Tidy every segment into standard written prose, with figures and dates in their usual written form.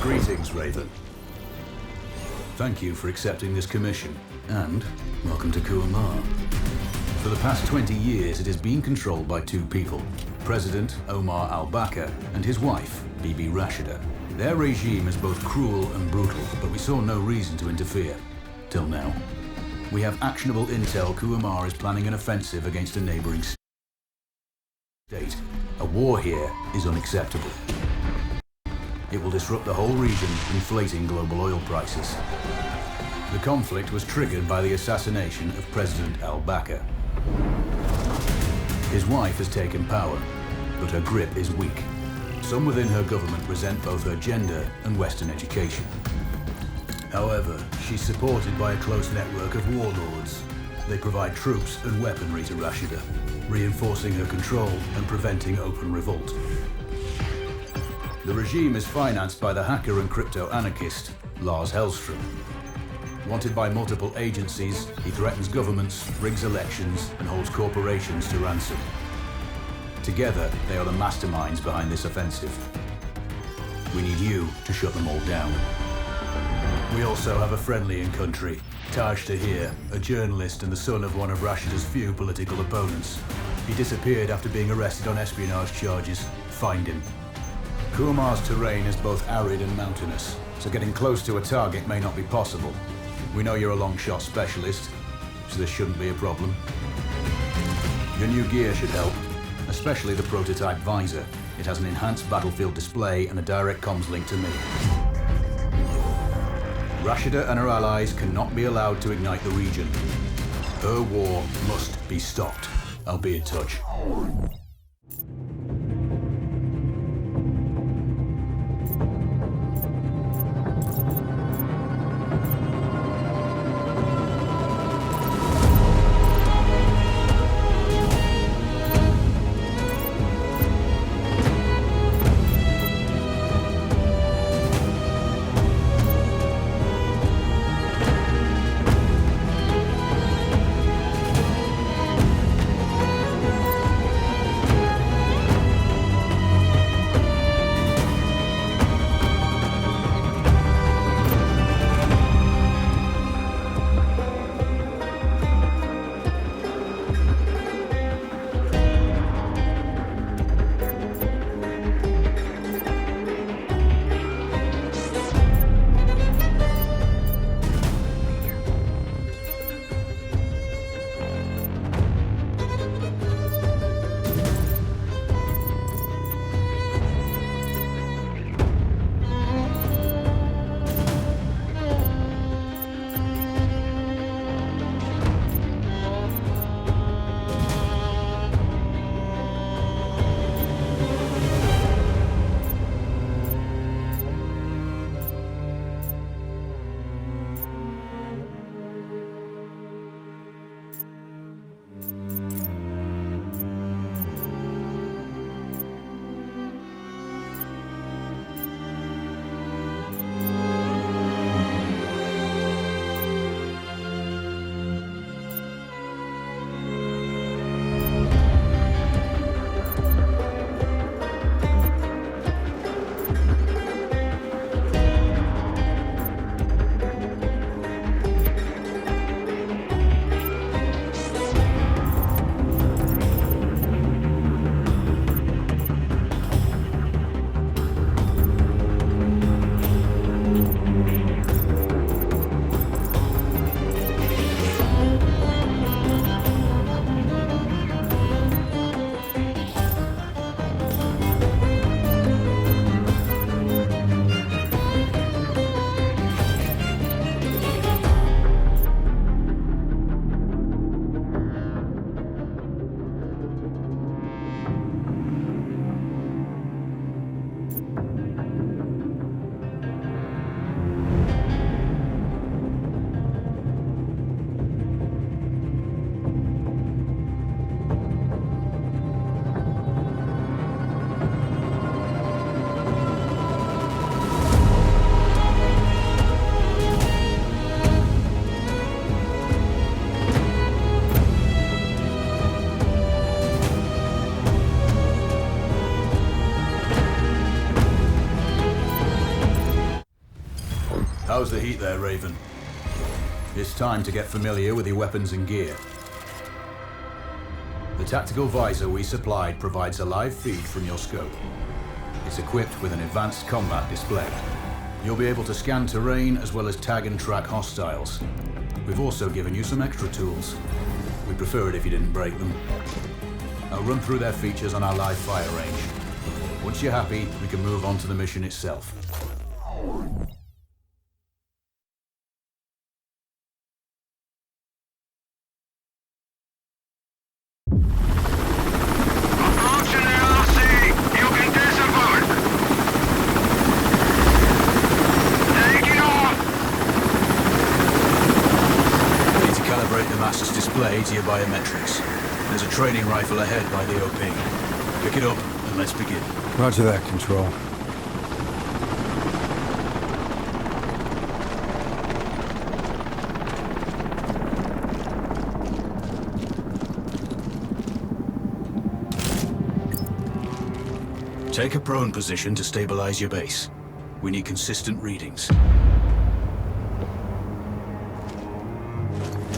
Greetings, Raven. Thank you for accepting this commission, and welcome to Kuamar. For the past 20 years, it has been controlled by two people, President Omar al-Bakr and his wife, Bibi Rashida. Their regime is both cruel and brutal, but we saw no reason to interfere, till now. We have actionable intel Kuamar is planning an offensive against a neighboring state. A war here is unacceptable. It will disrupt the whole region, inflating global oil prices. The conflict was triggered by the assassination of President al-Bakr. His wife has taken power, but her grip is weak. Some within her government resent both her gender and Western education. However, she's supported by a close network of warlords. They provide troops and weaponry to Rashida, reinforcing her control and preventing open revolt. The regime is financed by the hacker and crypto-anarchist, Lars Hellstrom. Wanted by multiple agencies, he threatens governments, rigs elections, and holds corporations to ransom. Together, they are the masterminds behind this offensive. We need you to shut them all down. We also have a friendly in country, Taj Tahir, a journalist and the son of one of Rashida's few political opponents. He disappeared after being arrested on espionage charges. Find him. Kuamar's terrain is both arid and mountainous, so getting close to a target may not be possible. We know you're a long shot specialist, so this shouldn't be a problem. Your new gear should help, especially the prototype visor. It has an enhanced battlefield display and a direct comms link to me. Rashida and her allies cannot be allowed to ignite the region. Her war must be stopped. I'll be in touch. How's the heat there, Raven? It's time to get familiar with your weapons and gear. The tactical visor we supplied provides a live feed from your scope. It's equipped with an advanced combat display. You'll be able to scan terrain as well as tag and track hostiles. We've also given you some extra tools. We'd prefer it if you didn't break them. I'll run through their features on our live fire range. Once you're happy, we can move on to the mission itself. To your biometrics. There's a training rifle ahead by the OP. Pick it up and let's begin. Roger that, Control. Take a prone position to stabilize your base. We need consistent readings.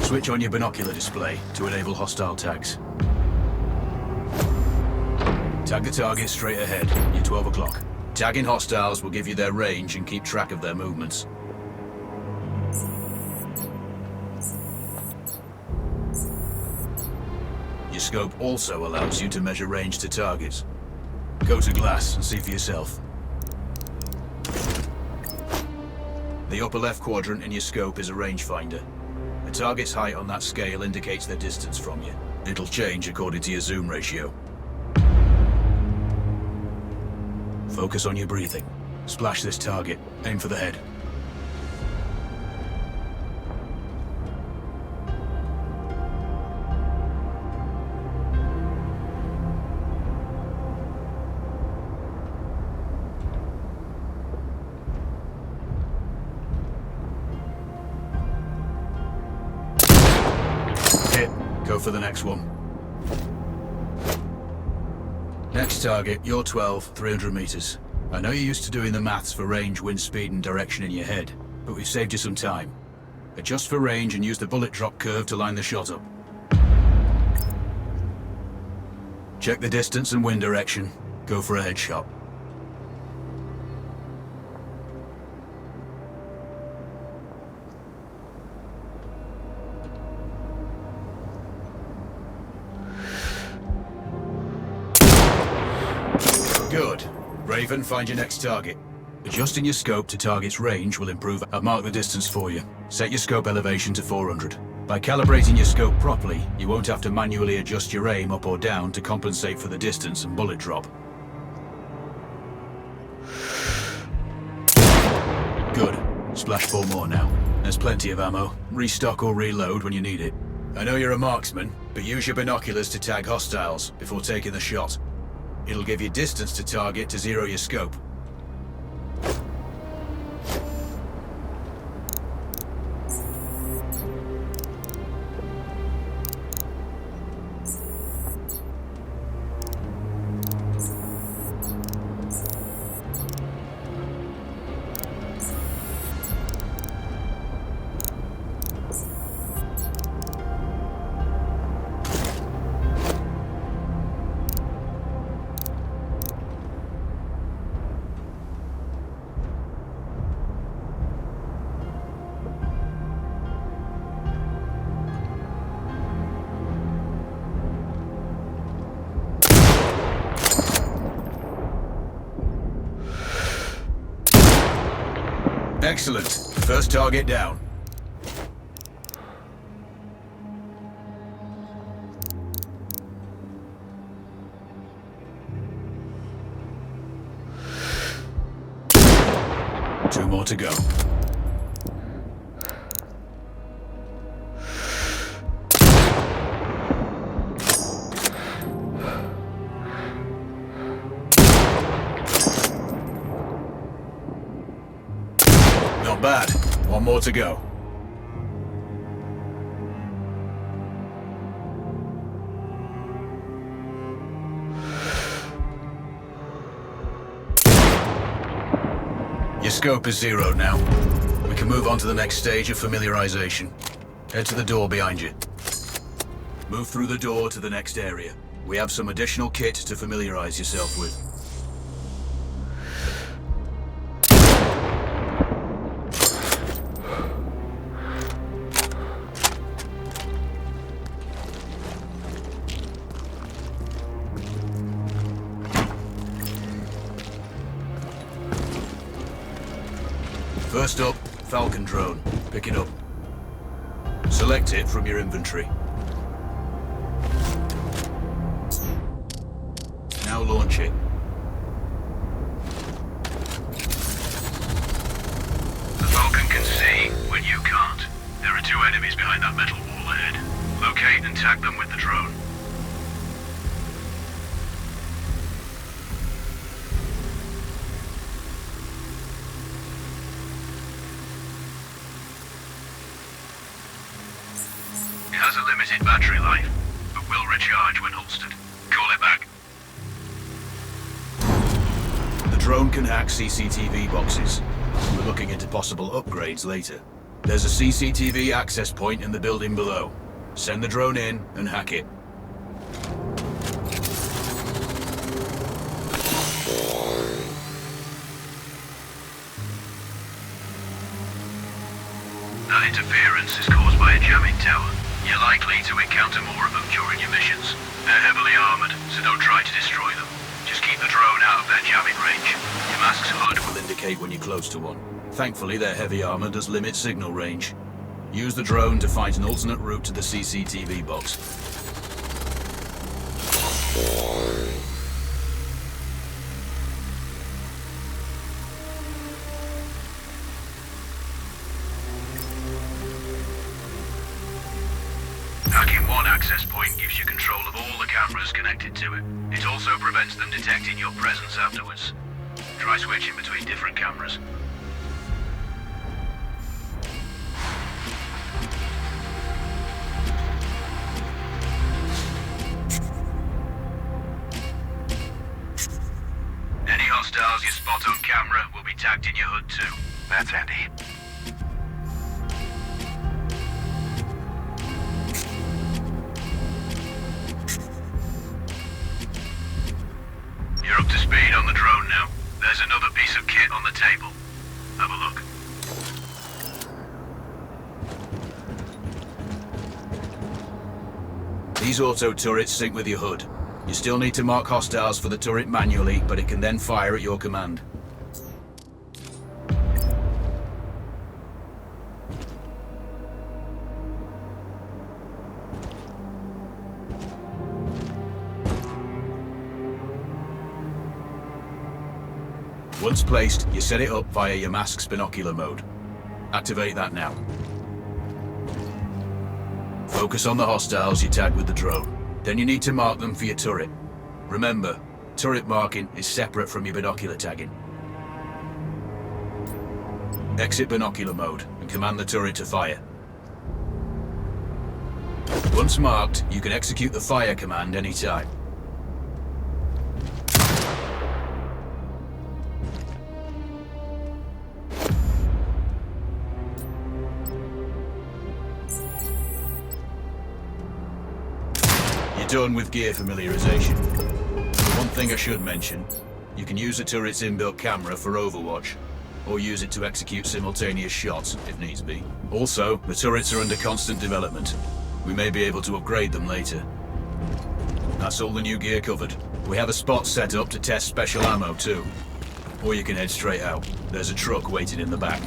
Switch on your binocular display to enable hostile tags. Tag the target straight ahead, you're 12 o'clock. Tagging hostiles will give you their range and keep track of their movements. Your scope also allows you to measure range to targets. Go to glass and see for yourself. The upper left quadrant in your scope is a rangefinder. A target's height on that scale indicates their distance from you. It'll change according to your zoom ratio. Focus on your breathing. Splash this target. Aim for the head. Go for the next one. Next target, you're 12, 300 meters. I know you're used to doing the maths for range, wind speed, and direction in your head, but we've saved you some time. Adjust for range and use the bullet drop curve to line the shot up. Check the distance and wind direction. Go for a headshot. Good. Raven, find your next target. Adjusting your scope to target's range will improve. I'll mark the distance for you. Set your scope elevation to 400. By calibrating your scope properly, you won't have to manually adjust your aim up or down to compensate for the distance and bullet drop. Good. Splash 4 more now. There's plenty of ammo. Restock or reload when you need it. I know you're a marksman, but use your binoculars to tag hostiles before taking the shot. It'll give you distance to target to zero your scope. Excellent. First target down. Two more to go. Not bad. One more to go. Your scope is zero now. We can move on to the next stage of familiarization. Head to the door behind you. Move through the door to the next area. We have some additional kit to familiarize yourself with. First up, Falcon drone. Pick it up. Select it from your inventory. Now launch it. The Falcon can see when you can't. There are 2 enemies behind that metal wall ahead. Locate and tag them with the drone. It has a limited battery life, but will recharge when holstered. Call it back. The drone can hack CCTV boxes. We're looking into possible upgrades later. There's a CCTV access point in the building below. Send the drone in and hack it. That interference is caused by a jamming tower. You're likely to encounter more of them during your missions. They're heavily armored, so don't try to destroy them. Just keep the drone out of their jamming range. Your mask's hood Will indicate when you're close to one. Thankfully, their heavy armor does limit signal range. Use the drone to find an alternate route to the CCTV box. Hacking one access point gives you control of all the cameras connected to it. It also prevents them detecting your presence afterwards. Try switching between different cameras. Any hostiles you spot on camera will be tagged in your hood too. That's handy. You're up to speed on the drone now. There's another piece of kit on the table. Have a look. These auto turrets sync with your hood. You still need to mark hostiles for the turret manually, but it can then fire at your command. Once placed, you set it up via your mask's binocular mode. Activate that now. Focus on the hostiles you tag with the drone. Then you need to mark them for your turret. Remember, turret marking is separate from your binocular tagging. Exit binocular mode and command the turret to fire. Once marked, you can execute the fire command anytime. You're done with gear familiarization. One thing I should mention, you can use the turret's inbuilt camera for overwatch, or use it to execute simultaneous shots if needs be. Also, the turrets are under constant development. We may be able to upgrade them later. That's all the new gear covered. We have a spot set up to test special ammo too. Or you can head straight out. There's a truck waiting in the back.